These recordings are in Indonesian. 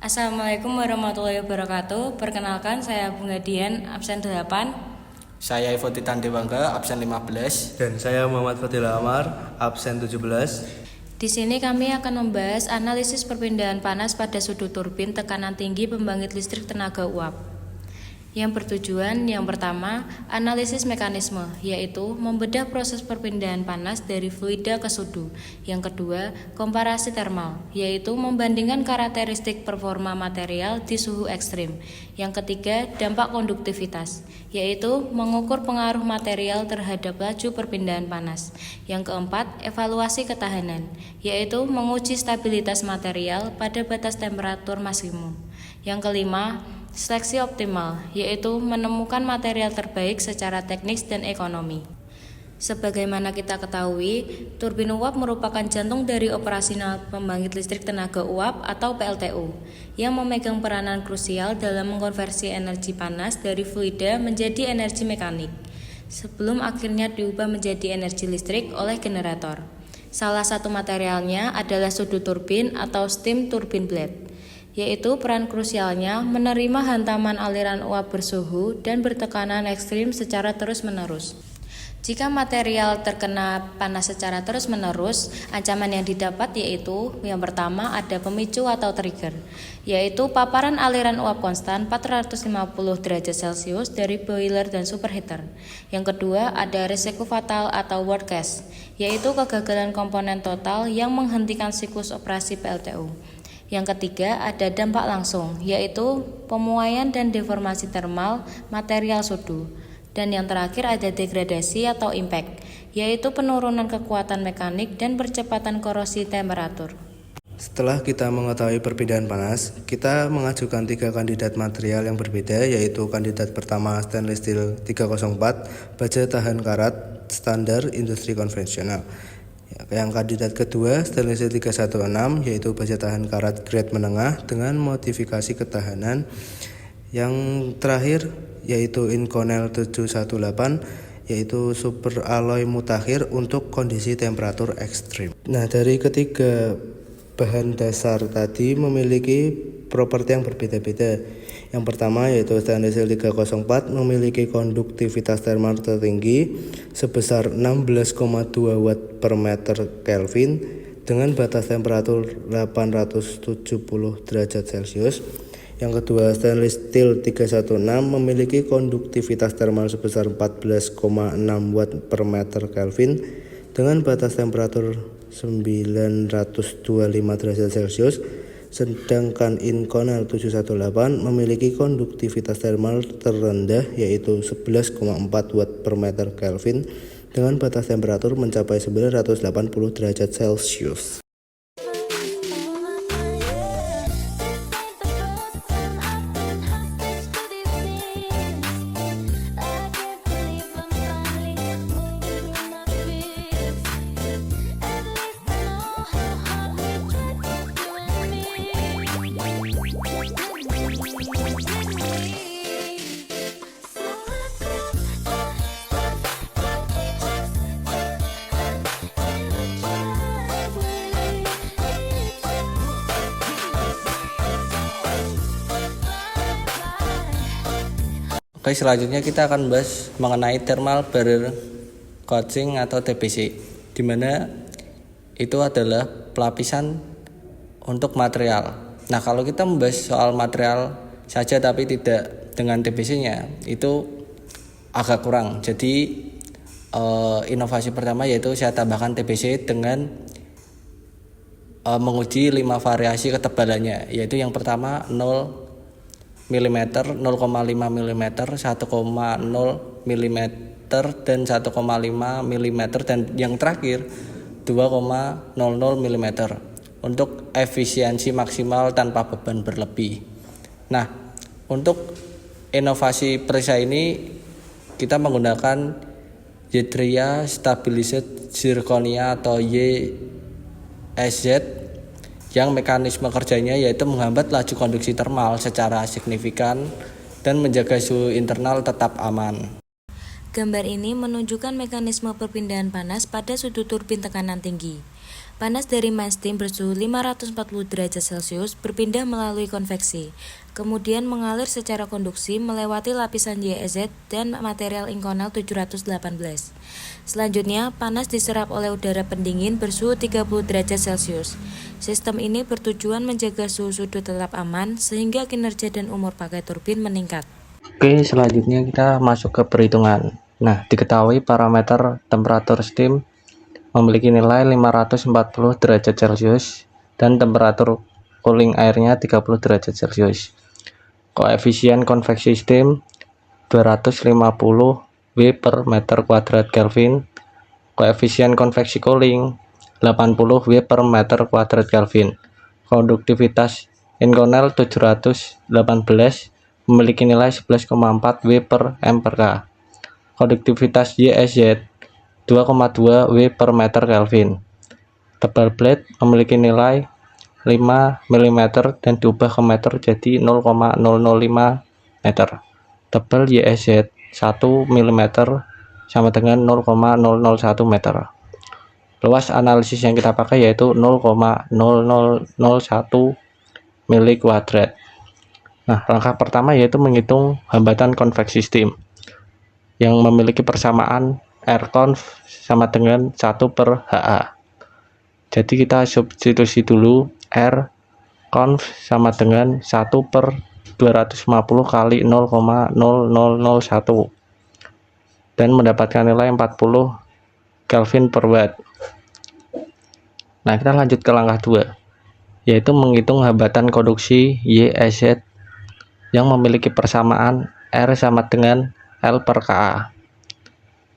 Assalamualaikum warahmatullahi wabarakatuh. Perkenalkan, saya Bunga Dian, absen 8. Saya Ivo Titan Dewangga, absen 15. Dan saya Muhammad Fadil Amar, absen 17. Di sini kami akan membahas analisis perpindahan panas pada sudut turbin tekanan tinggi pembangkit listrik tenaga uap. Yang bertujuan yang pertama, analisis mekanisme, yaitu membedah proses perpindahan panas dari fluida ke sudu. Yang kedua, komparasi termal, yaitu membandingkan karakteristik performa material di suhu ekstrim. Yang ketiga, dampak konduktivitas, yaitu mengukur pengaruh material terhadap laju perpindahan panas. Yang keempat, evaluasi ketahanan, yaitu menguji stabilitas material pada batas temperatur maksimum. Yang kelima, seleksi optimal, yaitu menemukan material terbaik secara teknis dan ekonomi. Sebagaimana kita ketahui, turbin uap merupakan jantung dari operasional pembangkit listrik tenaga uap atau PLTU, yang memegang peranan krusial dalam mengkonversi energi panas dari fluida menjadi energi mekanik, sebelum akhirnya diubah menjadi energi listrik oleh generator. Salah satu materialnya adalah sudut turbin atau steam turbine blade, yaitu peran krusialnya menerima hantaman aliran uap bersuhu dan bertekanan ekstrim secara terus-menerus. Jika material terkena panas secara terus-menerus, ancaman yang didapat yaitu yang pertama ada pemicu atau trigger, yaitu paparan aliran uap konstan 450 derajat Celcius dari boiler dan superheater. Yang kedua ada resiko fatal atau worst case, yaitu kegagalan komponen total yang menghentikan siklus operasi PLTU. Yang ketiga ada dampak langsung, yaitu pemuaian dan deformasi termal material sudu. Dan yang terakhir ada degradasi atau impact, yaitu penurunan kekuatan mekanik dan percepatan korosi temperatur. Setelah kita mengetahui perpindahan panas, kita mengajukan 3 kandidat material yang berbeda, yaitu kandidat pertama stainless steel 304, baja tahan karat standar industri konvensional. Yang kandidat kedua stainless steel 316, yaitu baja tahan karat grade menengah dengan modifikasi ketahanan. Yang terakhir yaitu Inconel 718, yaitu super alloy mutakhir untuk kondisi temperatur ekstrim. Nah, dari ketiga bahan dasar tadi memiliki properti yang berbeda-beda. Yang pertama yaitu stainless steel 304 memiliki konduktivitas termal tertinggi sebesar 16,2 watt per meter Kelvin dengan batas temperatur 870 derajat Celcius. Yang kedua, stainless steel 316 memiliki konduktivitas termal sebesar 14,6 watt per meter Kelvin dengan batas temperatur 925 derajat Celcius. Sedangkan Inconel 718 memiliki konduktivitas termal terendah yaitu 11,4 watt per meter Kelvin dengan batas temperatur mencapai 980 derajat Celcius. Oke, selanjutnya kita akan bahas mengenai thermal barrier coating atau TBC, di mana itu adalah pelapisan untuk material. Nah, kalau kita membahas soal material saja tapi tidak dengan TBC-nya, itu agak kurang. Jadi inovasi pertama yaitu saya tambahkan TBC dengan menguji 5 variasi ketebalannya, yaitu yang pertama 0 mm, 0,5 mm, 1,0 mm, dan 1,5 mm, dan yang terakhir 2,00 mm untuk efisiensi maksimal tanpa beban berlebih. Nah, untuk inovasi perisai ini kita menggunakan Ytria Stabilized Zirconia atau YSZ, yang mekanisme kerjanya yaitu menghambat laju konduksi termal secara signifikan dan menjaga suhu internal tetap aman. Gambar ini menunjukkan mekanisme perpindahan panas pada sudut turbin tekanan tinggi. Panas dari main steam bersuhu 540 derajat Celcius berpindah melalui konveksi, kemudian mengalir secara konduksi melewati lapisan YEZ dan material inkonel 718. Selanjutnya, panas diserap oleh udara pendingin bersuhu 30 derajat Celcius. Sistem ini bertujuan menjaga suhu sudut tetap aman sehingga kinerja dan umur pakai turbin meningkat. Oke, selanjutnya kita masuk ke perhitungan. Nah, diketahui parameter temperatur steam memiliki nilai 540 derajat Celcius dan temperatur cooling airnya 30 derajat Celcius. Koefisien konveksi steam 250 W per meter kuadrat Kelvin. Koefisien konveksi cooling 80 W per meter kuadrat Kelvin. Konduktivitas inkonel 718 memiliki nilai 11,4 W per M per K. Konduktivitas YEZ 2,2 W per meter Kelvin. Tebal plate memiliki nilai 5 mm dan diubah ke meter jadi 0,005 meter. Tebal YEZ 1 mm sama dengan 0,001 meter. Luas analisis yang kita pakai yaitu 0,0001 mili kuadrat. Nah, langkah pertama yaitu menghitung hambatan konveksi steam yang memiliki persamaan Rconv sama dengan 1 per HA. Jadi kita substitusi dulu Rconv sama dengan 1 per 250 kali 0,0001 dan mendapatkan nilai 40 Kelvin per watt. Nah, kita lanjut ke langkah 2 yaitu menghitung hambatan konduksi YEZ yang memiliki persamaan R sama dengan L per KA,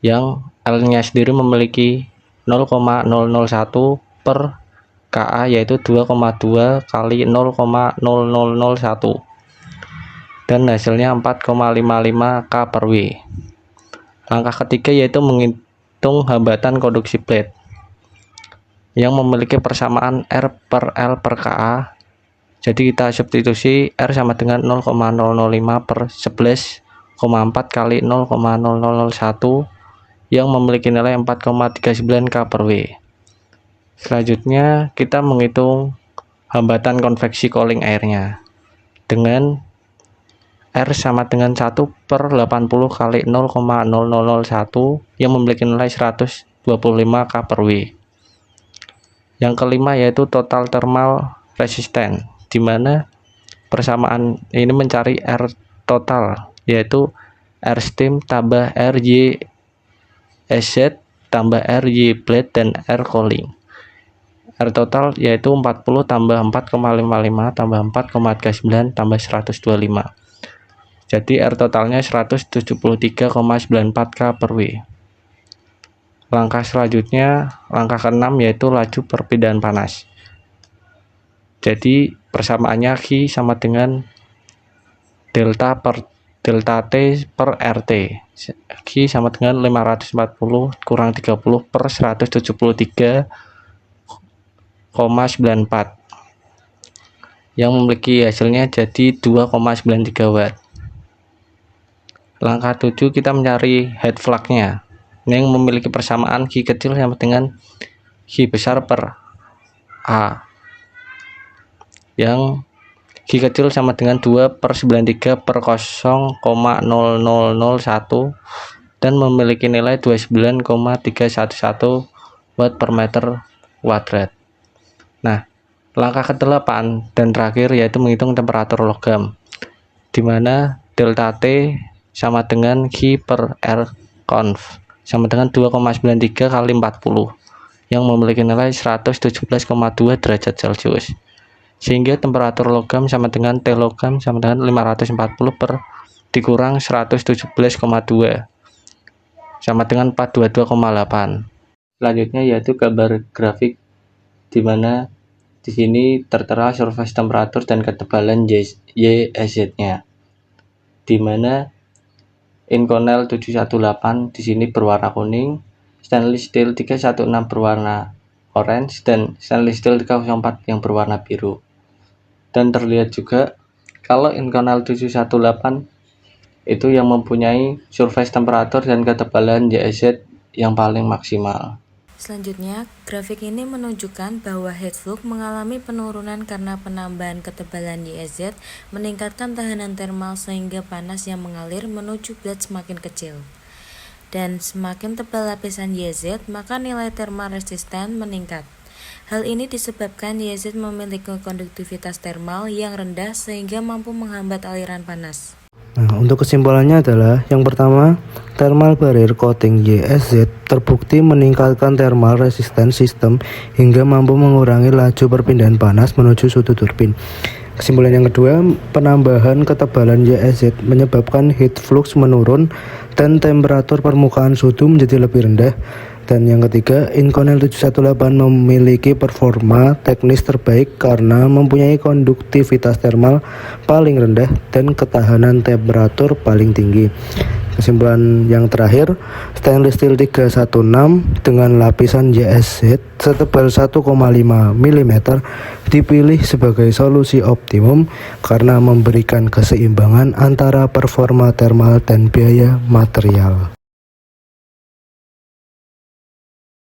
yang L-nya sendiri memiliki 0,001 per KA yaitu 2,2 kali 0,0001 dan hasilnya 4,55 K per W. Langkah ketiga yaitu menghitung hambatan konduksi plate yang memiliki persamaan R per L per KA. Jadi kita substitusi R sama dengan 0,005 per 11,4 kali 0,0001 yang memiliki nilai 4,39 K per W. Selanjutnya kita menghitung hambatan konveksi cooling airnya dengan R sama dengan 1 per 80 kali 0,0001 yang memiliki nilai 125 K per W. Yang kelima yaitu total thermal resistance, di mana persamaan ini mencari R total yaitu R steam tambah R YEZ tambah R Y plate dan R cooling. R total yaitu 40 tambah 4,55 tambah 4,39 tambah 125. Jadi R totalnya 173,94 K per W. Langkah selanjutnya, langkah ke-6 yaitu laju perpindahan panas. Jadi persamaannya Q sama dengan delta T per RT. Q sama dengan 540 kurang 30 per 173,94 yang memiliki hasilnya jadi 2,93 watt. Langkah 7 kita mencari head flux-nya yang memiliki persamaan Q kecil sama dengan Q besar per A, yang Q kecil sama dengan 2 per 93 per 0,0001 dan memiliki nilai 29,311 watt per meter kuadrat. Nah, langkah ke-8 dan terakhir yaitu menghitung temperatur logam, di mana delta T sama dengan Q per R conv sama dengan 2,93 kali 40 yang memiliki nilai 117,2 derajat Celcius, sehingga temperatur logam sama dengan T logam sama dengan 540 per dikurang 117,2 sama dengan 422,8. Selanjutnya yaitu gambar grafik, di mana di sini tertera surface temperatur dan ketebalan YEZ-nya, di mana Inconel 718 di sini berwarna kuning, stainless steel 316 berwarna orange, dan stainless steel 304 yang berwarna biru. Dan terlihat juga kalau Inconel 718 itu yang mempunyai surface temperatur dan ketebalan YEZ yang paling maksimal. Selanjutnya, grafik ini menunjukkan bahwa heat flux mengalami penurunan karena penambahan ketebalan YZ meningkatkan tahanan termal sehingga panas yang mengalir menuju blade semakin kecil. Dan semakin tebal lapisan YZ, maka nilai thermal resisten meningkat. Hal ini disebabkan YZ memiliki konduktivitas termal yang rendah sehingga mampu menghambat aliran panas. Nah, untuk kesimpulannya adalah yang pertama, thermal barrier coating YSZ terbukti meningkatkan thermal resistance system hingga mampu mengurangi laju perpindahan panas menuju sudut turbin. Kesimpulan yang kedua, penambahan ketebalan YSZ menyebabkan heat flux menurun dan temperatur permukaan sudu menjadi lebih rendah. Dan yang ketiga, Inconel 718 memiliki performa teknis terbaik karena mempunyai konduktivitas termal paling rendah dan ketahanan temperatur paling tinggi. Kesimpulan yang terakhir, stainless steel 316 dengan lapisan YSZ setebal 1,5 mm dipilih sebagai solusi optimum karena memberikan keseimbangan antara performa termal dan biaya material.